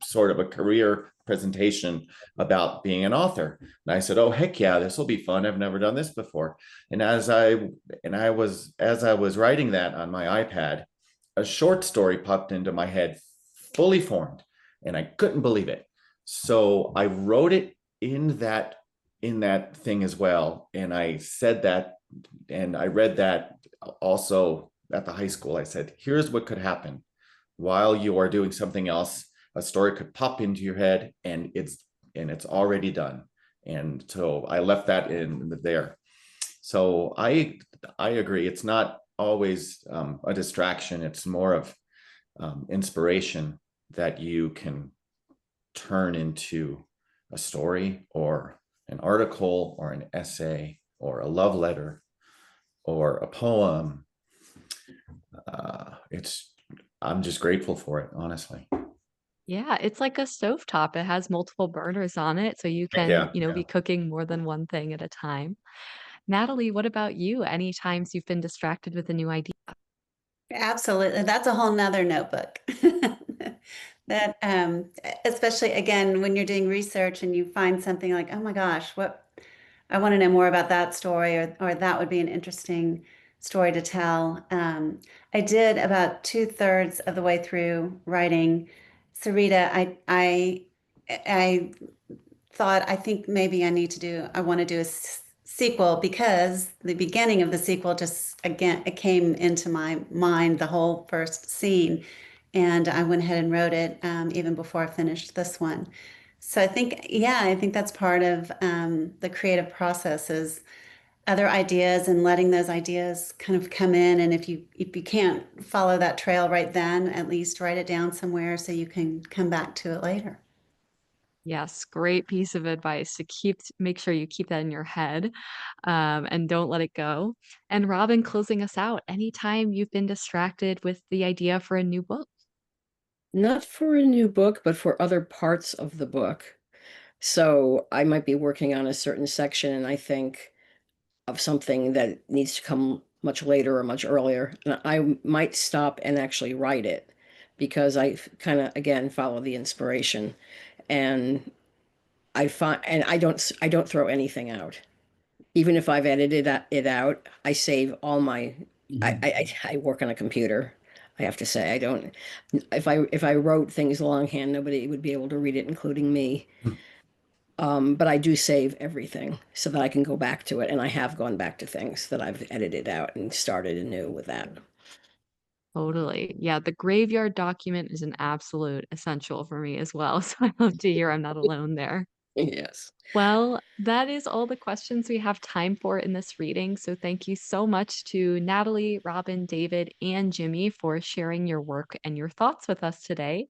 sort of a career presentation about being an author. And I said, oh, heck yeah, this will be fun. I've never done this before. And as I was writing that on my iPad, a short story popped into my head, fully formed, and I couldn't believe it. So I wrote it in that thing as well. And I said that, and I read that also at the high school. I said, here's what could happen while you are doing something else. A story could pop into your head, and it's already done. And so I left that in there. So I agree. It's not always a distraction. It's more of inspiration that you can turn into a story or an article or an essay or a love letter or a poem. I'm just grateful for it, honestly. Yeah, it's like a stovetop. It has multiple burners on it, so you can, Yeah, be cooking more than one thing at a time. Natalie, what about you? Any times you've been distracted with a new idea? Absolutely. That's a whole nother notebook. That especially again when you're doing research and you find something like, oh my gosh, what I want to know more about that story, or that would be an interesting story to tell. I did about 2/3 of the way through writing Sarita. I thought, I think maybe I want to do a sequel, because the beginning of the sequel just, again, it came into my mind, the whole first scene. And I went ahead and wrote it even before I finished this one. So I think, yeah, I think that's part of the creative process is other ideas and letting those ideas kind of come in. And if you can't follow that trail right then, at least write it down somewhere so you can come back to it later. Yes, great piece of advice to make sure you keep that in your head, and don't let it go. And Robin, closing us out, anytime you've been distracted with the idea for a new book. Not for a new book, but for other parts of the book. So I might be working on a certain section and I think of something that needs to come much later or much earlier. And I might stop and actually write it because I kind of, again, follow the inspiration. And I don't throw anything out. Even if I've edited it out, I save all my, I work on a computer. I have to say, I don't, if I wrote things longhand, nobody would be able to read it, including me. But I do save everything so that I can go back to it. And I have gone back to things that I've edited out and started anew with that. Totally. Yeah, the graveyard document is an absolute essential for me as well. So I love to hear I'm not alone there. Yes. Well, that is all the questions we have time for in this reading. So thank you so much to Natalie, Robin, David, and Jimmy for sharing your work and your thoughts with us today.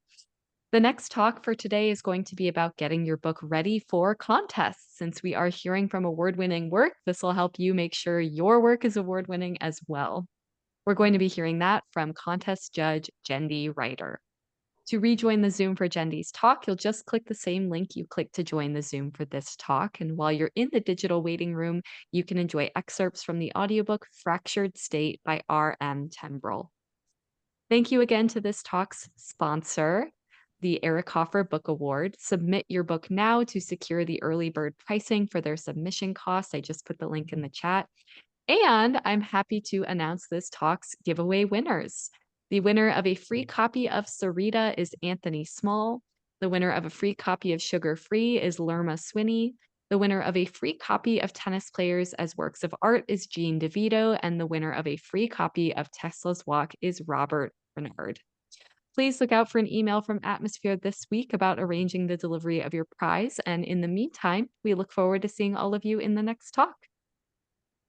The next talk for today is going to be about getting your book ready for contests. Since we are hearing from award-winning work, this will help you make sure your work is award-winning as well. We're going to be hearing that from contest judge Jendi Ryder. To rejoin the Zoom for Jendi's talk, you'll just click the same link you clicked to join the Zoom for this talk. And while you're in the digital waiting room, you can enjoy excerpts from the audiobook Fractured State by R.M. Tembrell. Thank you again to this talk's sponsor, the Eric Hoffer Book Award. Submit your book now to secure the early bird pricing for their submission costs. I just put the link in the chat. And I'm happy to announce this talk's giveaway winners. The winner of a free copy of Sarita is Anthony Small. The winner of a free copy of Sugar Free is Lerma Swinney. The winner of a free copy of Tennis Players as Works of Art is Jean DeVito. And the winner of a free copy of Tesla's Walk is Robert Bernard. Please look out for an email from Atmosphere this week about arranging the delivery of your prize. And in the meantime, we look forward to seeing all of you in the next talk.